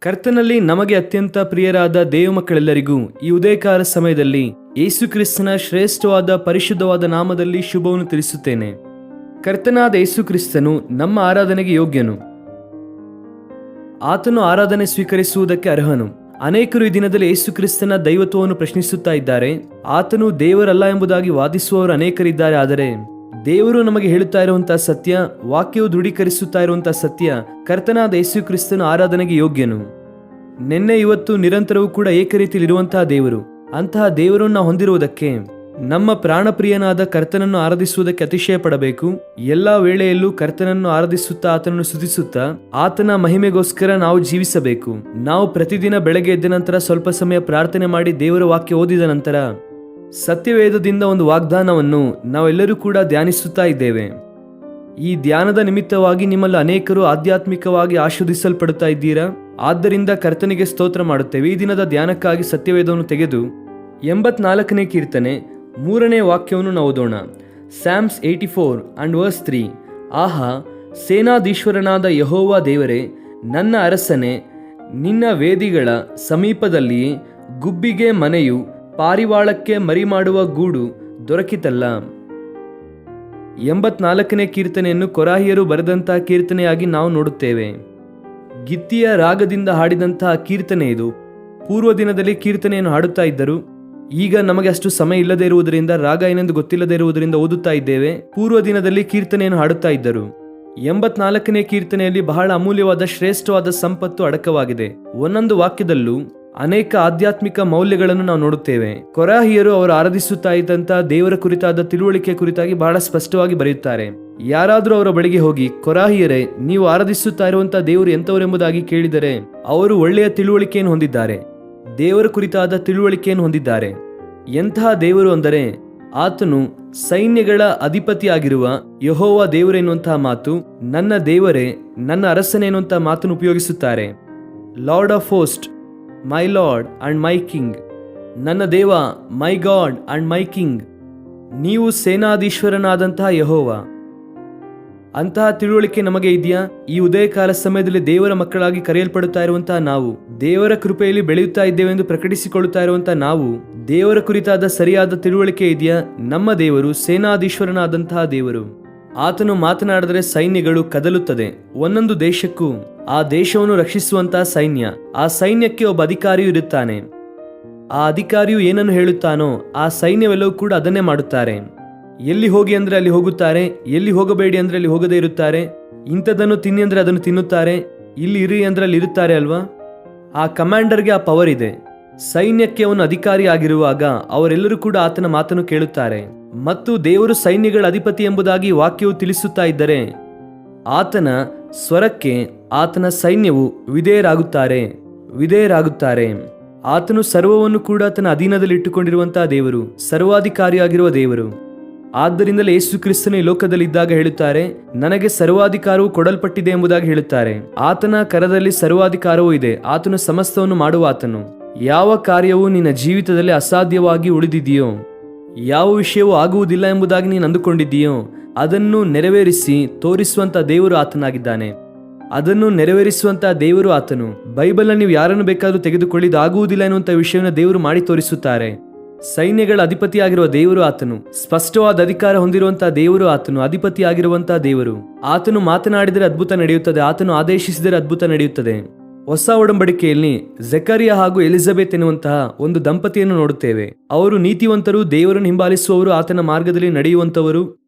ಕರ್ತನಲ್ಲಿ ನಮಗೆ ಅತ್ಯಂತ ಪ್ರಿಯರಾದ ದೇವಮಕ್ಕಳೆಲ್ಲರಿಗೂ ಈ ಉದಯಕಾಲ ಸಮಯದಲ್ಲಿ ಯೇಸು ಕ್ರಿಸ್ತನ ಶ್ರೇಷ್ಠವಾದ ಪರಿಶುದ್ಧವಾದ ನಾಮದಲ್ಲಿ ಶುಭವನ್ನು ತಿಳಿಸುತ್ತೇನೆ. ಕರ್ತನಾದ ಯೇಸು ಕ್ರಿಸ್ತನು ನಮ್ಮ ಆರಾಧನೆಗೆ ಯೋಗ್ಯನು. ಆತನು ಆರಾಧನೆ ಸ್ವೀಕರಿಸುವುದಕ್ಕೆ ಅರ್ಹನು. ಅನೇಕರು ಈ ದಿನದಲ್ಲಿ ಯೇಸು ಕ್ರಿಸ್ತನ ದೈವತ್ವವನ್ನು ಪ್ರಶ್ನಿಸುತ್ತಾ ಇದ್ದಾರೆ. ಆತನು ದೇವರಲ್ಲ ಎಂಬುದಾಗಿ ವಾದಿಸುವವರು ಅನೇಕರಿದ್ದಾರೆ. ಆದರೆ ದೇವರು ನಮಗೆ ಹೇಳುತ್ತಾ ಇರುವಂತಹ ಸತ್ಯ, ವಾಕ್ಯವು ದೃಢೀಕರಿಸುತ್ತಾ ಇರುವಂತಹ ಸತ್ಯ, ಕರ್ತನಾದ ಯೇಸು ಕ್ರಿಸ್ತನು ಆರಾಧನೆಗೆ ಯೋಗ್ಯನು. ನಿನ್ನೆ ಇವತ್ತು ನಿರಂತರವೂ ಕೂಡ ಏಕರೀತಿಯಲ್ಲಿರುವಂತಹ ದೇವರು. ಅಂತಹ ದೇವರನ್ನು ಹೊಂದಿರುವುದಕ್ಕೆ ನಮ್ಮ ಪ್ರಾಣಪ್ರಿಯನಾದ ಕರ್ತನನ್ನು ಆರಾಧಿಸುವುದಕ್ಕೆ ಅತಿಶಯ ಪಡಬೇಕು. ಎಲ್ಲಾ ವೇಳೆಯಲ್ಲೂ ಕರ್ತನನ್ನು ಆರಾಧಿಸುತ್ತಾ ಆತನನ್ನು ಸ್ತುತಿಸುತ್ತಾ ಆತನ ಮಹಿಮೆಗೋಸ್ಕರ ನಾವು ಜೀವಿಸಬೇಕು. ನಾವು ಪ್ರತಿದಿನ ಬೆಳಗ್ಗೆ ಎದ್ದ ನಂತರ ಸ್ವಲ್ಪ ಸಮಯ ಪ್ರಾರ್ಥನೆ ಮಾಡಿ ದೇವರ ವಾಕ್ಯ ಓದಿದ ನಂತರ ಸತ್ಯವೇದದಿಂದ ಒಂದು ವಾಗ್ದಾನವನ್ನು ನಾವೆಲ್ಲರೂ ಕೂಡ ಧ್ಯಾನಿಸುತ್ತಾ ಇದ್ದೇವೆ. ಈ ಧ್ಯಾನದ ನಿಮಿತ್ತವಾಗಿ ನಿಮ್ಮಲ್ಲಿ ಅನೇಕರು ಆಧ್ಯಾತ್ಮಿಕವಾಗಿ ಆಶೀರ್ವದಿಸಲ್ಪಡುತ್ತಾ ಇದ್ದೀರಾ. ಆದ್ದರಿಂದ ಕರ್ತನಿಗೆ ಸ್ತೋತ್ರ ಮಾಡುತ್ತೇವೆ. ಈ ದಿನದ ಧ್ಯಾನಕ್ಕಾಗಿ ಸತ್ಯವೇದವನ್ನು ತೆಗೆದು 84ನೇ ಕೀರ್ತನೆ 3ನೇ ವಾಕ್ಯವನ್ನು ನಾವು ಓದೋಣ. Sam's 84 and verse 3. ಆಹಾ, ಸೇನಾಧೀಶ್ವರನಾದ ಯೆಹೋವ ದೇವರೇ, ನನ್ನ ಅರಸನೇ, ನಿನ್ನ ವೇದಿಗಳ ಸಮೀಪದಲ್ಲಿಯೇ ಗುಬ್ಬಿಗೆ ಮನೆಯು ಪಾರಿವಾಳಕ್ಕೆ ಮರಿಮಾಡುವ ಗೂಡು ದೊರಕಿತಲ್ಲ. 84ನೇ ಕೀರ್ತನೆಯನ್ನು ಕೊರಾಹಿಯರು ಬರೆದಂತಹ ಕೀರ್ತನೆಯಾಗಿ ನಾವು ನೋಡುತ್ತೇವೆ. ಗಿತ್ತಿಯ ರಾಗದಿಂದ ಹಾಡಿದಂತಹ ಕೀರ್ತನೆ ಇದು. ಪೂರ್ವ ದಿನದಲ್ಲಿ ಕೀರ್ತನೆಯನ್ನು ಹಾಡುತ್ತಾ ಇದ್ದರು. ಈಗ ನಮಗೆ ಅಷ್ಟು ಸಮಯ ಇಲ್ಲದೆ ಇರುವುದರಿಂದ, ರಾಗ ಏನೆಂದು ಗೊತ್ತಿಲ್ಲದೆ ಇರುವುದರಿಂದ ಓದುತ್ತಾ ಇದ್ದೇವೆ. ಪೂರ್ವ ದಿನದಲ್ಲಿ ಕೀರ್ತನೆಯನ್ನು ಹಾಡುತ್ತಾ ಇದ್ದರು. 84ನೇ ಕೀರ್ತನೆಯಲ್ಲಿ ಬಹಳ ಅಮೂಲ್ಯವಾದ ಶ್ರೇಷ್ಠವಾದ ಸಂಪತ್ತು ಅಡಕವಾಗಿದೆ. ಒಂದೊಂದು ವಾಕ್ಯದಲ್ಲೂ ಅನೇಕ ಆಧ್ಯಾತ್ಮಿಕ ಮೌಲ್ಯಗಳನ್ನು ನಾವು ನೋಡುತ್ತೇವೆ. ಕೊರಾಹಿಯರು ಅವರು ಆರಾಧಿಸುತ್ತಾ ಇದ್ದಂತಹ ದೇವರ ಕುರಿತಾದ ತಿಳುವಳಿಕೆ ಕುರಿತಾಗಿ ಬಹಳ ಸ್ಪಷ್ಟವಾಗಿ ಬರೆಯುತ್ತಾರೆ. ಯಾರಾದರೂ ಅವರ ಬಳಿಗೆ ಹೋಗಿ, ಕೊರಾಹಿಯರೇ, ನೀವು ಆರಾಧಿಸುತ್ತಾ ಇರುವಂತಹ ದೇವರು ಎಂತವರೆಂಬುದಾಗಿ ಕೇಳಿದರೆ, ಅವರು ಒಳ್ಳೆಯ ತಿಳುವಳಿಕೆಯನ್ನು ಹೊಂದಿದ್ದಾರೆ, ದೇವರ ಕುರಿತಾದ ತಿಳುವಳಿಕೆಯನ್ನು ಹೊಂದಿದ್ದಾರೆ. ಎಂತಹ ದೇವರು ಅಂದರೆ ಆತನು ಸೈನ್ಯಗಳ ಅಧಿಪತಿಯಾಗಿರುವ ಯೆಹೋವ ದೇವರೆನ್ನುವಂತಹ ಮಾತು, ನನ್ನ ದೇವರೇ, ನನ್ನ ಅರಸನೇ ಎನ್ನುವಂತಹ ಮಾತನ್ನು ಉಪಯೋಗಿಸುತ್ತಾರೆ. Lord of host, my lord and my king. ನನ್ನ ದೇವ, ಮೈ ಗಾಡ್ ಅಂಡ್ ಮೈ ಕಿಂಗ್. ನೀವು ಸೇನಾಧೀಶ್ವರನಾದಂತಹ ಯೆಹೋವ. ಅಂತಹ ತಿಳುವಳಿಕೆ ನಮಗೆ ಇದೆಯಾ? ಈ ಉದಯಕಾಲ ಸಮಯದಲ್ಲಿ ದೇವರ ಮಕ್ಕಳಾಗಿ ಕರೆಯಲ್ಪಡುತ್ತಾ ಇರುವಂತಹ ನಾವು, ದೇವರ ಕೃಪೆಯಲ್ಲಿ ಬೆಳೆಯುತ್ತಾ ಇದ್ದೇವೆ ಎಂದು ಪ್ರಕಟಿಸಿಕೊಳ್ಳುತ್ತಾ ಇರುವಂತಹ ನಾವು, ದೇವರ ಕುರಿತಾದ ಸರಿಯಾದ ತಿಳುವಳಿಕೆ ಇದೆಯಾ? ನಮ್ಮ ದೇವರು ಸೇನಾಧೀಶ್ವರನಾದಂತಹ ದೇವರು. ಆತನು ಮಾತನಾಡಿದರೆ ಸೈನ್ಯಗಳು ಕದಲುತ್ತದೆ. ಒಂದೊಂದು ದೇಶಕ್ಕೂ ಆ ದೇಶವನ್ನು ರಕ್ಷಿಸುವಂತಹ ಸೈನ್ಯ, ಆ ಸೈನ್ಯಕ್ಕೆ ಒಬ್ಬ ಅಧಿಕಾರಿಯು ಇರುತ್ತಾನೆ. ಆ ಅಧಿಕಾರಿಯು ಏನನ್ನು ಹೇಳುತ್ತಾನೋ ಆ ಸೈನ್ಯವೆಲ್ಲವೂ ಕೂಡ ಅದನ್ನೇ ಮಾಡುತ್ತಾರೆ. ಎಲ್ಲಿ ಹೋಗಿ ಅಂದ್ರೆ ಅಲ್ಲಿ ಹೋಗುತ್ತಾರೆ, ಎಲ್ಲಿ ಹೋಗಬೇಡಿ ಅಂದ್ರೆ ಅಲ್ಲಿ ಹೋಗದೇ ಇರುತ್ತಾರೆ. ಇಂಥದನ್ನು ತಿನ್ನಿ ಅಂದ್ರೆ ಅದನ್ನು ತಿನ್ನುತ್ತಾರೆ, ಇಲ್ಲಿ ಇರಿ ಅಂದ್ರೆ ಅಲ್ಲಿ ಇರುತ್ತಾರೆ ಅಲ್ವಾ? ಆ ಕಮಾಂಡರ್ಗೆ ಆ ಪವರ್ ಇದೆ. ಸೈನ್ಯಕ್ಕೆ ಅವನು ಅಧಿಕಾರಿ ಆಗಿರುವಾಗ ಅವರೆಲ್ಲರೂ ಕೂಡ ಆತನ ಮಾತನ್ನು ಕೇಳುತ್ತಾರೆ. ಮತ್ತು ದೇವರು ಸೈನ್ಯಗಳ ಅಧಿಪತಿ ಎಂಬುದಾಗಿ ವಾಕ್ಯವು ತಿಳಿಸುತ್ತಾ ಇದ್ದರೆ, ಆತನ ಸ್ವರಕ್ಕೆ ಆತನ ಸೈನ್ಯವು ವಿಧೇಯರಾಗುತ್ತಾರೆ. ಆತನು ಸರ್ವವನ್ನು ಕೂಡ ತನ್ನ ಅಧೀನದಲ್ಲಿ ಇಟ್ಟುಕೊಂಡಿರುವಂತಹ ದೇವರು, ಸರ್ವಾಧಿಕಾರಿಯಾಗಿರುವ ದೇವರು. ಆದ್ದರಿಂದಲೇ ಯೇಸು ಕ್ರಿಸ್ತನು ಈ ಲೋಕದಲ್ಲಿದ್ದಾಗ ಹೇಳುತ್ತಾರೆ, ನನಗೆ ಸರ್ವಾಧಿಕಾರವು ಕೊಡಲ್ಪಟ್ಟಿದೆ ಎಂಬುದಾಗಿ ಹೇಳುತ್ತಾರೆ. ಆತನ ಕರದಲ್ಲಿ ಸರ್ವಾಧಿಕಾರವೂ ಇದೆ. ಆತನು ಸಮಸ್ತವನ್ನು ಮಾಡುವ ಆತನು. ಯಾವ ಕಾರ್ಯವು ನಿನ್ನ ಜೀವಿತದಲ್ಲಿ ಅಸಾಧ್ಯವಾಗಿ ಉಳಿದಿದೆಯೋ, ಯಾವ ವಿಷಯವೂ ಆಗುವುದಿಲ್ಲ ಎಂಬುದಾಗಿ ನೀನು ಅಂದುಕೊಂಡಿದ್ದೀಯೋ, ಅದನ್ನು ನೆರವೇರಿಸಿ ತೋರಿಸುವಂತ ದೇವರು ಆತನಾಗಿದ್ದಾನೆ. ಅದನ್ನು ನೆರವೇರಿಸುವಂತ ದೇವರು ಆತನು. ಬೈಬಲ್ ನೀವು ಯಾರನ್ನು ಬೇಕಾದ್ರೂ ತೆಗೆದುಕೊಳ್ಳಿ, ಆಗುವುದಿಲ್ಲ ಎನ್ನುವಂತ ವಿಷಯವನ್ನು ದೇವರು ಮಾಡಿ ತೋರಿಸುತ್ತಾರೆ. ಸೈನ್ಯಗಳ ಅಧಿಪತಿಯಾಗಿರುವ ದೇವರು ಆತನು. ಸ್ಪಷ್ಟವಾದ ಅಧಿಕಾರ ಹೊಂದಿರುವಂತಹ ದೇವರು ಆತನು. ಅಧಿಪತಿಯಾಗಿರುವಂತಹ ದೇವರು. ಆತನು ಮಾತನಾಡಿದರೆ ಅದ್ಭುತ ನಡೆಯುತ್ತದೆ, ಆತನು ಆದೇಶಿಸಿದರೆ ಅದ್ಭುತ ನಡೆಯುತ್ತದೆ. ಹೊಸ ಒಡಂಬಡಿಕೆಯಲ್ಲಿ ಜಕರಿಯ ಹಾಗೂ ಎಲಿಜಬೆತ್ ಎನ್ನುವಂತಹ ಒಂದು ದಂಪತಿಯನ್ನು ನೋಡುತ್ತೇವೆ. ಅವರು ನೀತಿವಂತರು, ದೇವರನ್ನು ಹಿಂಬಾಲಿಸುವವರು, ಆತನ ಮಾರ್ಗದಲ್ಲಿ ನಡೆಯುವಂತವರು.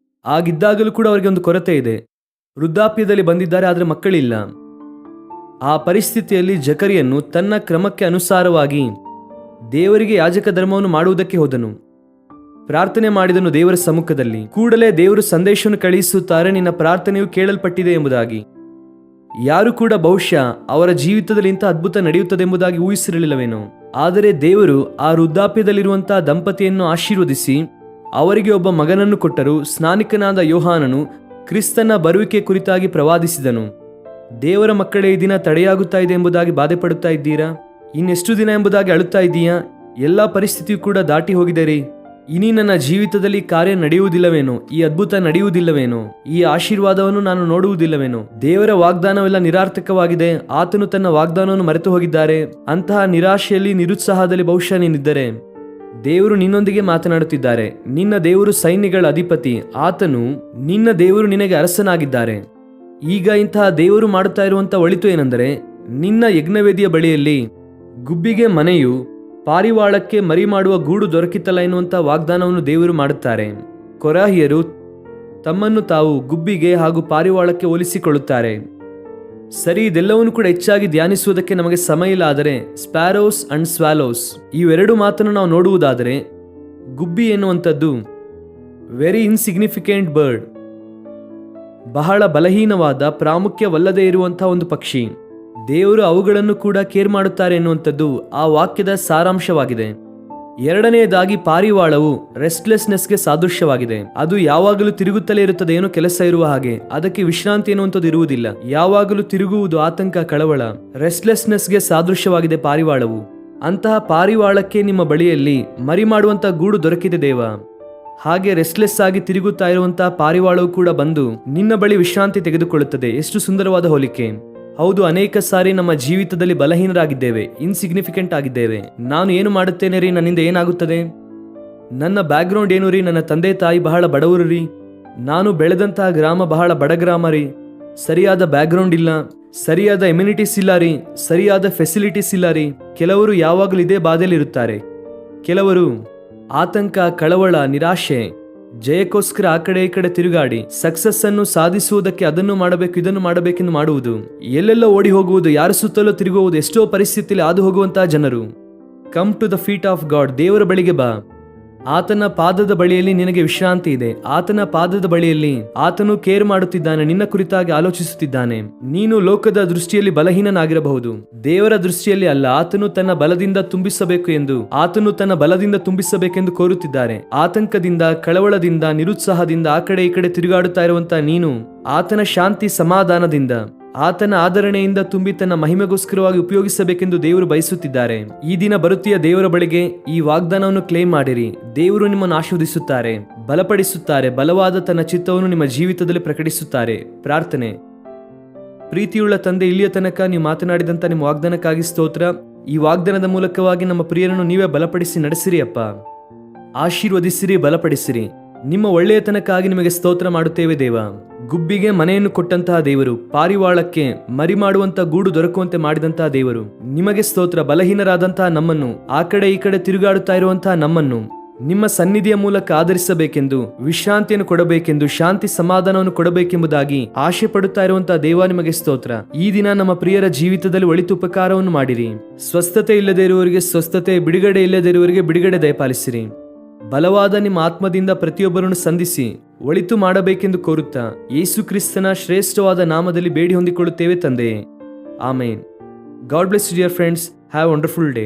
ಆಗಿದ್ದಾಗಲೂ ಕೂಡ ಅವರಿಗೆ ಒಂದು ಕೊರತೆ ಇದೆ. ವೃದ್ಧಾಪ್ಯದಲ್ಲಿ ಬಂದಿದ್ದಾರೆ, ಆದರೆ ಮಕ್ಕಳಿಲ್ಲ. ಆ ಪರಿಸ್ಥಿತಿಯಲ್ಲಿ ಜಕರಿಯನ್ನು ತನ್ನ ಕ್ರಮಕ್ಕೆ ಅನುಸಾರವಾಗಿ ದೇವರಿಗೆ ಯಾಜಕ ಧರ್ಮವನ್ನು ಮಾಡುವುದಕ್ಕೆ ಹೋದನು. ಪ್ರಾರ್ಥನೆ ಮಾಡಿದನು ದೇವರ ಸಮ್ಮುಖದಲ್ಲಿ. ಕೂಡಲೇ ದೇವರು ಸಂದೇಶವನ್ನು ಕಳುಹಿಸುತ್ತಾರೆ, ನಿನ್ನ ಪ್ರಾರ್ಥನೆಯು ಕೇಳಲ್ಪಟ್ಟಿದೆ ಎಂಬುದಾಗಿ. ಯಾರು ಕೂಡ ಬಹುಶಃ ಅವರ ಜೀವಿತದಲ್ಲಿ ಇಂಥ ಅದ್ಭುತ ನಡೆಯುತ್ತದೆ ಎಂಬುದಾಗಿ ಊಹಿಸಿರಲಿಲ್ಲವೇನೋ. ಆದರೆ ದೇವರು ಆ ವೃದ್ಧಾಪ್ಯದಲ್ಲಿರುವಂತಹ ದಂಪತಿಯನ್ನು ಆಶೀರ್ವದಿಸಿ ಅವರಿಗೆ ಒಬ್ಬ ಮಗನನ್ನು ಕೊಟ್ಟರು. ಸ್ನಾನಿಕನಾದ ಯೋಹಾನನು ಕ್ರಿಸ್ತನ ಬರುವಿಕೆ ಕುರಿತಾಗಿ ಪ್ರವಾದಿಸಿದನು. ದೇವರ ಮಕ್ಕಳೇ, ಈ ದಿನ ತಡೆಯಾಗುತ್ತಾ ಇದೆ ಎಂಬುದಾಗಿ ಬಾಧೆ ಪಡುತ್ತಾ ಇದ್ದೀರಾ? ಇನ್ನೆಷ್ಟು ದಿನ ಎಂಬುದಾಗಿ ಅಳುತ್ತಾ ಇದ್ದೀಯಾ? ಎಲ್ಲ ಪರಿಸ್ಥಿತಿಯು ಕೂಡ ದಾಟಿ ಹೋಗಿದೆ ರೀ. ಇನಿ ನನ್ನ ಜೀವಿತದಲ್ಲಿ ಕಾರ್ಯ ನಡೆಯುವುದಿಲ್ಲವೇನೋ? ಈ ಅದ್ಭುತ ನಡೆಯುವುದಿಲ್ಲವೇನೋ? ಈ ಆಶೀರ್ವಾದವನ್ನು ನಾನು ನೋಡುವುದಿಲ್ಲವೇನೋ? ದೇವರ ವಾಗ್ದಾನವೆಲ್ಲ ನಿರಾರ್ಥಕವಾಗಿದೆ, ಆತನು ತನ್ನ ವಾಗ್ದಾನವನ್ನು ಮರೆತು ಹೋಗಿದ್ದಾರೆ. ಅಂತಹ ನಿರಾಶೆಯಲ್ಲಿ, ನಿರುತ್ಸಾಹದಲ್ಲಿ ಬಹುಶಃ ನೀನಿದ್ದರೆ ದೇವರು ನಿನ್ನೊಂದಿಗೆ ಮಾತನಾಡುತ್ತಿದ್ದಾರೆ. ನಿನ್ನ ದೇವರು ಸೈನ್ಯಗಳ ಅಧಿಪತಿ, ಆತನು ನಿನ್ನ ದೇವರು, ನಿನಗೆ ಅರಸನಾಗಿದ್ದಾರೆ. ಈಗ ಇಂತಹ ದೇವರು ಮಾಡುತ್ತಾ ಇರುವಂತಹ ಒಳಿತು ಏನೆಂದರೆ, ನಿನ್ನ ಯಜ್ಞವೇದಿಯ ಬಳಿಯಲ್ಲಿ ಗುಬ್ಬಿಗೆ ಮನೆಯು, ಪಾರಿವಾಳಕ್ಕೆ ಮರಿ ಮಾಡುವ ಗೂಡು ದೊರಕಿತಲ್ಲ ಎನ್ನುವಂಥ ವಾಗ್ದಾನವನ್ನು ದೇವರು ಮಾಡುತ್ತಾರೆ. ಕೊರಾಹಿಯರು ತಮ್ಮನ್ನು ತಾವು ಗುಬ್ಬಿಗೆ ಹಾಗೂ ಪಾರಿವಾಳಕ್ಕೆ ಹೋಲಿಸಿಕೊಳ್ಳುತ್ತಾರೆ. ಸರಿ, ಇದೆಲ್ಲವನ್ನು ಕೂಡ ಹೆಚ್ಚಾಗಿ ಧ್ಯಾನಿಸುವುದಕ್ಕೆ ನಮಗೆ ಸಮಯ ಇಲ್ಲ. ಆದರೆ ಸ್ಪ್ಯಾರೋಸ್ ಅಂಡ್ ಸ್ವಾಲೋಸ್ ಇವೆರಡು ಮಾತನ್ನು ನಾವು ನೋಡುವುದಾದರೆ, ಗುಬ್ಬಿ ಎನ್ನುವಂಥದ್ದು ವೆರಿ ಇನ್ಸಿಗ್ನಿಫಿಕೆಂಟ್ ಬರ್ಡ್, ಬಹಳ ಬಲಹೀನವಾದ, ಪ್ರಾಮುಖ್ಯವಲ್ಲದೇ ಇರುವಂತಹ ಒಂದು ಪಕ್ಷಿ. ದೇವರು ಅವುಗಳನ್ನು ಕೂಡ ಕೇರ್ ಮಾಡುತ್ತಾರೆ ಎನ್ನುವಂಥದ್ದು ಆ ವಾಕ್ಯದ ಸಾರಾಂಶವಾಗಿದೆ. ಎರಡನೆಯದಾಗಿ, ಪಾರಿವಾಳವು ರೆಸ್ಟ್ಲೆಸ್ನೆಸ್ಗೆ ಸಾದೃಶ್ಯವಾಗಿದೆ. ಅದು ಯಾವಾಗಲೂ ತಿರುಗುತ್ತಲೇ ಇರುತ್ತದೆ, ಏನೋ ಕೆಲಸ ಇರುವ ಹಾಗೆ. ಅದಕ್ಕೆ ವಿಶ್ರಾಂತಿ ಎನ್ನುವಂಥದ್ದು ಇರುವುದಿಲ್ಲ. ಯಾವಾಗಲೂ ತಿರುಗುವುದು, ಆತಂಕ, ಕಳವಳ. ರೆಸ್ಟ್ಲೆಸ್ನೆಸ್ಗೆ ಸಾದೃಶ್ಯವಾಗಿದೆ ಪಾರಿವಾಳವು. ಅಂತಹ ಪಾರಿವಾಳಕ್ಕೆ ನಿಮ್ಮ ಬಳಿಯಲ್ಲಿ ಮರಿ ಮಾಡುವಂತಹ ಗೂಡು ದೊರಕಿದೆ ದೇವ. ಹಾಗೆ ರೆಸ್ಟ್ಲೆಸ್ ಆಗಿ ತಿರುಗುತ್ತಾ ಇರುವಂತಹ ಪಾರಿವಾಳವು ಕೂಡ ಬಂದು ನಿನ್ನ ಬಳಿ ವಿಶ್ರಾಂತಿ ತೆಗೆದುಕೊಳ್ಳುತ್ತದೆ. ಎಷ್ಟು ಸುಂದರವಾದ ಹೋಲಿಕೆ! ಹೌದು, ಅನೇಕ ಸಾರಿ ನಮ್ಮ ಜೀವಿತದಲ್ಲಿ ಬಲಹೀನರಾಗಿದ್ದೇವೆ, ಇನ್ಸಿಗ್ನಿಫಿಕೆಂಟ್ ಆಗಿದ್ದೇವೆ. ನಾನು ಏನು ಮಾಡುತ್ತೇನೆ ರೀ, ನನ್ನಿಂದ ಏನಾಗುತ್ತದೆ? ನನ್ನ ಬ್ಯಾಕ್ಗ್ರೌಂಡ್ ಏನು ರೀ? ನನ್ನ ತಂದೆ ತಾಯಿ ಬಹಳ ಬಡವರು ರೀ. ನಾನು ಬೆಳೆದಂತಹ ಗ್ರಾಮ ಬಹಳ ಬಡ ಗ್ರಾಮ ರೀ. ಸರಿಯಾದ ಬ್ಯಾಕ್ಗ್ರೌಂಡ್ ಇಲ್ಲ, ಸರಿಯಾದ ಎಮ್ಯುನಿಟೀಸ್ ಇಲ್ಲ ರೀ, ಸರಿಯಾದ ಫೆಸಿಲಿಟೀಸ್ ಇಲ್ಲ ರೀ. ಕೆಲವರು ಯಾವಾಗಲೂ ಇದೇ ಬಾಧೆಯಲ್ಲಿ ಇರುತ್ತಾರೆ. ಕೆಲವರು ಆತಂಕ, ಕಳವಳ, ನಿರಾಶೆ, ಜಯಕ್ಕೋಸ್ಕರ ಆ ಕಡೆ ಈ ಕಡೆ ತಿರುಗಾಡಿ ಸಕ್ಸಸ್ ಅನ್ನು ಸಾಧಿಸುವುದಕ್ಕೆ ಅದನ್ನು ಮಾಡಬೇಕು, ಇದನ್ನು ಮಾಡಬೇಕೆಂದು ಮಾಡುವುದು, ಎಲ್ಲೆಲ್ಲ ಓಡಿ ಹೋಗುವುದು, ಯಾರ ಸುತ್ತಲೂ ತಿರುಗುವುದು, ಎಷ್ಟೋ ಪರಿಸ್ಥಿತಿಯಲ್ಲಿ ಹಾದು ಹೋಗುವಂತಹ ಜನರು. Come to the feet of God, ದೇವರ ಬಳಿಗೆ ಬಾ. ಆತನ ಪಾದದ ಬಳಿಯಲ್ಲಿ ನಿನಗೆ ವಿಶ್ರಾಂತಿ ಇದೆ. ಆತನ ಪಾದದ ಬಳಿಯಲ್ಲಿ ಆತನು ಕೇರ್ ಮಾಡುತ್ತಿದ್ದಾನೆ, ನಿನ್ನ ಕುರಿತಾಗಿ ಆಲೋಚಿಸುತ್ತಿದ್ದಾನೆ. ನೀನು ಲೋಕದ ದೃಷ್ಟಿಯಲ್ಲಿ ಬಲಹೀನನಾಗಿರಬಹುದು, ದೇವರ ದೃಷ್ಟಿಯಲ್ಲಿ ಅಲ್ಲ. ಆತನು ತನ್ನ ಬಲದಿಂದ ತುಂಬಿಸಬೇಕೆಂದು ಕೋರುತ್ತಿದ್ದಾರೆ. ಆತಂಕದಿಂದ, ಕಳವಳದಿಂದ, ನಿರುತ್ಸಾಹದಿಂದ ಆ ಕಡೆ ಈ ಕಡೆ ತಿರುಗಾಡುತ್ತಾ ಇರುವಂತಹ ನೀನು ಆತನ ಶಾಂತಿ, ಸಮಾಧಾನದಿಂದ, ಆತನ ಆದರಣೆಯಿಂದ ತುಂಬಿ ತನ್ನ ಮಹಿಮೆಗೋಸ್ಕರವಾಗಿ ಉಪಯೋಗಿಸಬೇಕೆಂದು ದೇವರು ಬಯಸುತ್ತಿದ್ದಾರೆ. ಈ ದಿನ ಬರುತ್ತೀಯ ದೇವರ ಬಳಿಗೆ, ಈ ವಾಗ್ದಾನವನ್ನು ಕ್ಲೇಮ್ ಮಾಡಿರಿ. ದೇವರು ನಿಮ್ಮನ್ನು ಆಶೀರ್ವದಿಸುತ್ತಾರೆ, ಬಲಪಡಿಸುತ್ತಾರೆ, ಬಲವಾದ ತನ್ನ ಚಿತ್ತವನ್ನು ನಿಮ್ಮ ಜೀವಿತದಲ್ಲಿ ಪ್ರಕಟಿಸುತ್ತಾರೆ. ಪ್ರಾರ್ಥನೆ. ಪ್ರೀತಿಯುಳ್ಳ ತಂದೆ, ಇಲ್ಲಿಯ ತನಕ ನೀವು ಮಾತನಾಡಿದಂಥ ನಿಮ್ಮ ವಾಗ್ದಾನಕ್ಕಾಗಿ ಸ್ತೋತ್ರ. ಈ ವಾಗ್ದಾನದ ಮೂಲಕವಾಗಿ ನಮ್ಮ ಪ್ರಿಯರನ್ನು ನೀವೇ ಬಲಪಡಿಸಿ ನಡೆಸಿರಿ ಅಪ್ಪ, ಆಶೀರ್ವದಿಸಿರಿ, ಬಲಪಡಿಸಿರಿ. ನಿಮ್ಮ ಒಳ್ಳೆಯತನಕ್ಕಾಗಿ ನಿಮಗೆ ಸ್ತೋತ್ರ ಮಾಡುತ್ತೇವೆ ದೇವ. ಗುಬ್ಬಿಗೆ ಮನೆಯನ್ನು ಕೊಟ್ಟಂತಹ ದೇವರು, ಪಾರಿವಾಳಕ್ಕೆ ಮರಿ ಮಾಡುವಂತಹ ಗೂಡು ದೊರಕುವಂತೆ ಮಾಡಿದಂತಹ ದೇವರು, ನಿಮಗೆ ಸ್ತೋತ್ರ. ಬಲಹೀನರಾದಂತಹ ನಮ್ಮನ್ನು, ಆ ಕಡೆ ಈ ಕಡೆ ತಿರುಗಾಡುತ್ತಾ ಇರುವಂತಹ ನಮ್ಮನ್ನು ನಿಮ್ಮ ಸನ್ನಿಧಿಯ ಮೂಲಕ ಆಧರಿಸಬೇಕೆಂದು, ವಿಶ್ರಾಂತಿಯನ್ನು ಕೊಡಬೇಕೆಂದು, ಶಾಂತಿ ಸಮಾಧಾನವನ್ನು ಕೊಡಬೇಕೆಂಬುದಾಗಿ ಆಶೆ ಪಡುತ್ತಾ ಇರುವಂತಹ ದೇವ, ನಿಮಗೆ ಸ್ತೋತ್ರ. ಈ ದಿನ ನಮ್ಮ ಪ್ರಿಯರ ಜೀವಿತದಲ್ಲಿ ಒಳಿತು ಉಪಕಾರವನ್ನು ಮಾಡಿರಿ. ಸ್ವಸ್ಥತೆ ಇಲ್ಲದೆ ಇರುವವರಿಗೆ ಸ್ವಸ್ಥತೆ, ಬಿಡುಗಡೆ ಇಲ್ಲದೆ ಇರುವವರಿಗೆ ಬಿಡುಗಡೆ ದಯಪಾಲಿಸಿರಿ. ಬಲವಾದ ನಿಮ್ಮ ಆತ್ಮದಿಂದ ಪ್ರತಿಯೊಬ್ಬರನ್ನು ಸಂಧಿಸಿ ಒಳಿತು ಮಾಡಬೇಕೆಂದು ಕೋರುತ್ತಾ ಯೇಸು ಕ್ರಿಸ್ತನ ಶ್ರೇಷ್ಠವಾದ ನಾಮದಲ್ಲಿ ಬೇಡಿ ಹೊಂದಿಕೊಳ್ಳುತ್ತೇವೆ ತಂದೆಯೇ. Amen. God bless you dear friends. Have wonderful day.